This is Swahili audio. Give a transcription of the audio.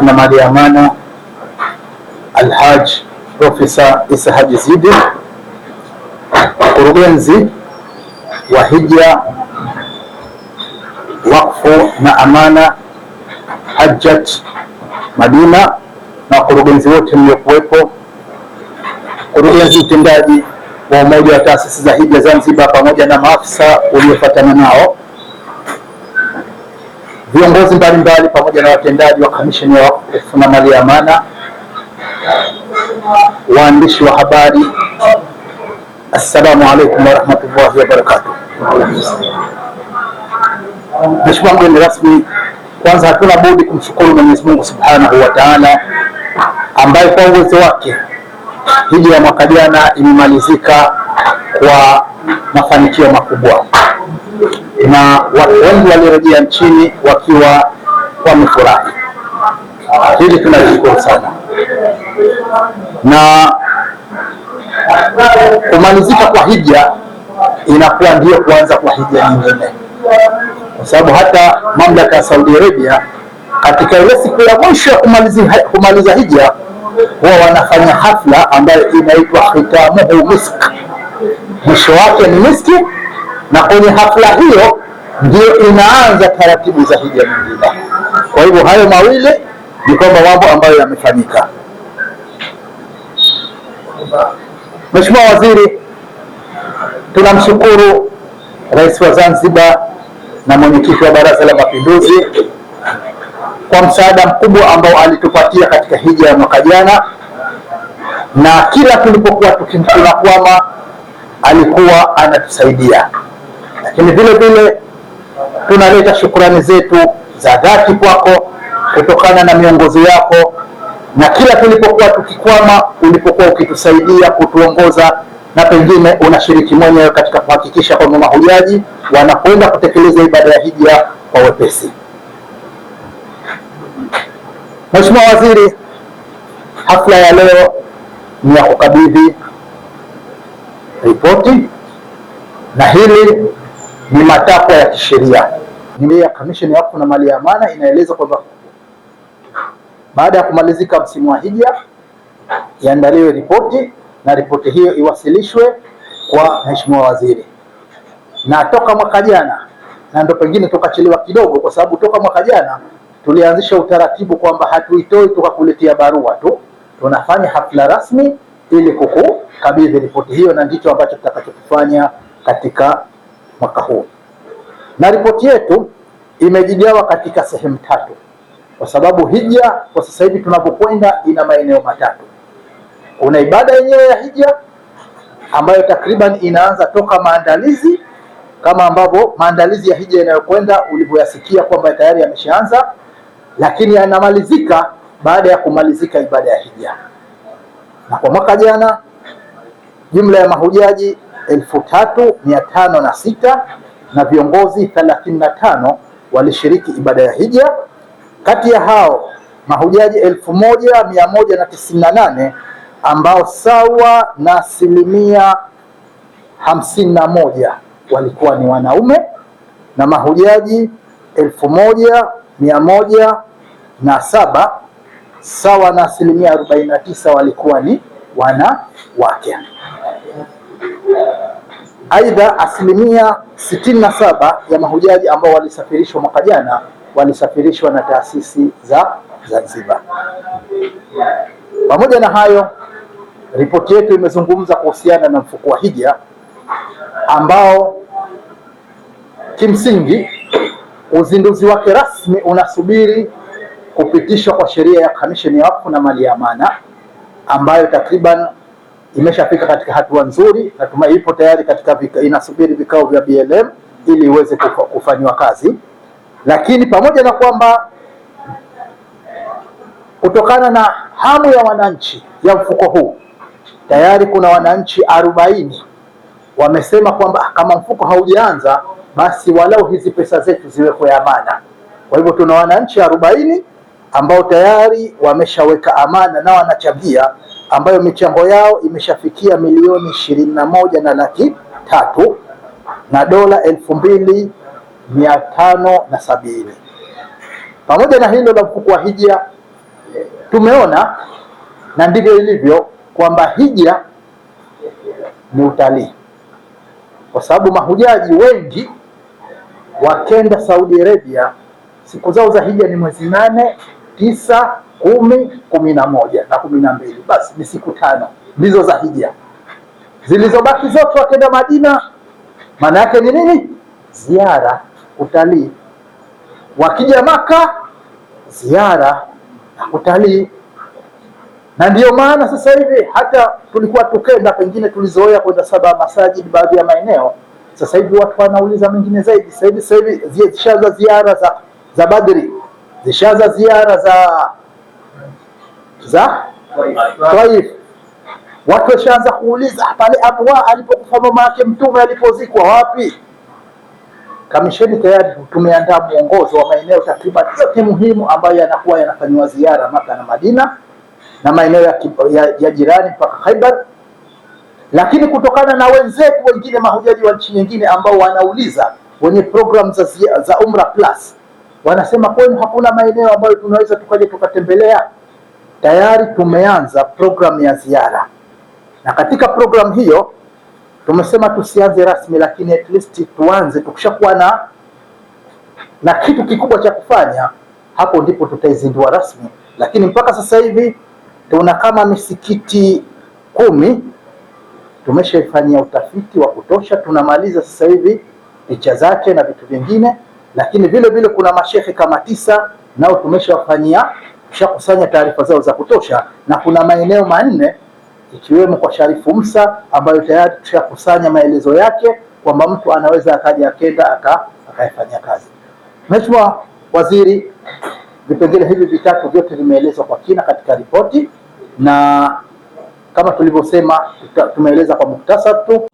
Wakfu na Mali ya Amana Alhaj Profesa Isa Haji Zidi, mkurugenzi wa Hija, Wakfu na Amana Hajjat Madina, na wakurugenzi wote mliokuwepo, mkurugenzi mtendaji wa Umoja wa Taasisi za Hija Zanzibar, pamoja na maafisa waliofuatana nao, viongozi mbalimbali, pamoja na watendaji wa Kamisheni ya Wakfu na Mali ya Amana, waandishi wa habari, assalamu alaikum warahmatullahi wabarakatuh. Mheshimiwa mgeni rasmi, kwanza hatuna budi kumshukuru Mwenyezi Mungu Subhanahu wa Ta'ala, ambaye kwa uwezo wake hija ya mwaka jana imemalizika kwa mafanikio makubwa, na watu wengi walirejea nchini wakiwa wamefurahi. Hili tunashukuru sana, na kumalizika kwa hija inakuwa ndio kuanza kwa hija nyingine, kwa sababu hata mamlaka ya Saudi Arabia katika ile siku ya mwisho ya kumaliza hija huwa wanafanya hafla ambayo inaitwa khitamuhu misk, mwisho wake ni miski, na kwenye hafla hiyo ndio inaanza taratibu za hija nyingine. Kwa hivyo hayo mawili ni kwamba mambo ambayo yamefanyika. Mheshimiwa Waziri, tunamshukuru Rais wa Zanzibar na mwenyekiti wa Baraza la Mapinduzi kwa msaada mkubwa ambao alitupatia katika hija ya mwaka jana, na kila tulipokuwa tunakwama alikuwa anatusaidia. Lakini vile vile tunaleta shukrani zetu za dhati kwako kutokana na miongozo yako, na kila tulipokuwa tukikwama ulipokuwa ukitusaidia kutuongoza, na pengine unashiriki mwenyewe katika kuhakikisha kwamba mahujaji wanakwenda kutekeleza ibada ya hija kwa wepesi. Mheshimiwa Waziri, hafla ya leo ni ya kukabidhi ripoti, na hili ni matakwa ya kisheria. Ya Kamisheni ya Wakfu na Mali ya Amana inaeleza kwamba baada ya kumalizika msimu wa hija iandaliwe ripoti, na ripoti hiyo iwasilishwe kwa Mheshimiwa Waziri. Na toka mwaka jana, na ndo pengine tukachelewa kidogo, kwa sababu toka mwaka jana tulianzisha utaratibu kwamba hatuitoi tukakuletea barua tu, tunafanya hafla rasmi ili kukukabidhi ripoti hiyo, na ndicho ambacho tutakachokifanya katika mwaka huu. Na ripoti yetu imejigawa katika sehemu tatu, kwa sababu hija kwa sasa hivi tunapokwenda ina maeneo matatu. Kuna ibada yenyewe ya hija ambayo takriban inaanza toka maandalizi, kama ambavyo maandalizi ya hija inayokwenda ulivyoyasikia kwamba tayari yameshaanza, lakini yanamalizika baada ya kumalizika ibada ya hija. Na kwa mwaka jana jumla ya mahujaji 3506 na viongozi 35 walishiriki ibada ya hija. Kati ya hao mahujaji 1198 ambao sawa na 51% walikuwa ni wanaume, na mahujaji 1107 sawa na 49% walikuwa ni wanawake. Aidha, 67% ya mahujaji ambao walisafirishwa mwaka jana walisafirishwa na taasisi za Zanzibar. Pamoja na hayo, ripoti yetu imezungumza kuhusiana na mfuko wa hija ambao kimsingi uzinduzi wake rasmi unasubiri kupitishwa kwa sheria ya Kamisheni ya Wakfu na Mali ya Amana, ambayo takriban imeshafika katika hatua nzuri, na ipo tayari inasubiri vikao vya BLM ili iweze kufanywa kazi. Lakini pamoja na kwamba kutokana na hamu ya wananchi ya mfuko huu, tayari kuna wananchi 40 wamesema kwamba kama mfuko haujaanza basi walau hizi pesa zetu ziwekwe amana. Kwa hivyo tuna wananchi 40 ambao tayari wameshaweka amana na wanachangia, ambayo michango yao imeshafikia milioni 21,300,000 na dola 2570. Pamoja na hilo la mfuko wa hija, tumeona na ndivyo ilivyo kwamba hija ni utalii, kwa sababu mahujaji wengi wakenda Saudi Arabia siku zao za hija ni mwezi 8, 9, 10, 11 na 12. Basi ni siku 5 ndizo za hija. Zilizobaki zote wakenda Madina, maana yake ni nini? Ziara, utalii. Wakija Maka, ziara na utalii. Na ndiyo maana sasa hivi hata tulikuwa tukenda, pengine tulizoea kwenda 7 masajid baadhi ya maeneo, sasa hivi watu wanauliza mengine zaidi. Sasa hivi zishaanza ziara za Badri, zishaanza ziara za Taif. Watu washaanza kuuliza pale Abwa alipokufa mama yake Mtume alipozikwa wapi? Kamisheni tayari tumeandaa mwongozo wa maeneo takriban yote muhimu ambayo yanakuwa yanafanywa ziara Maka na Madina na maeneo ya jirani mpaka Khaibar. Lakini kutokana na wenzetu wengine mahujaji wa nchi nyingine ambao wanauliza, wenye program za Umra Plus, wanasema kwenu hakuna maeneo ambayo tunaweza tukaje tukatembelea? Tayari tumeanza program ya ziara, na katika program hiyo tumesema tusianze rasmi, lakini at least tuanze. Tukishakuwa na kitu kikubwa cha kufanya, hapo ndipo tutaizindua rasmi. Lakini mpaka sasa hivi tuna kama misikiti 10 tumeshaifanyia utafiti wa kutosha, tunamaliza sasa hivi picha zake na vitu vingine. Lakini vile vile kuna mashehe kama 9 nao tumeshakusanya taarifa zao za kutosha, na kuna maeneo 4 ikiwemo kwa Sharifu Musa ambayo tayari tushakusanya maelezo yake kwamba mtu anaweza akaja akenda akayafanya kazi. Mheshimiwa Waziri, vipengele hivi vitatu vyote vimeelezwa kwa kina katika ripoti, na kama tulivyosema tumeeleza kwa mukhtasar tu.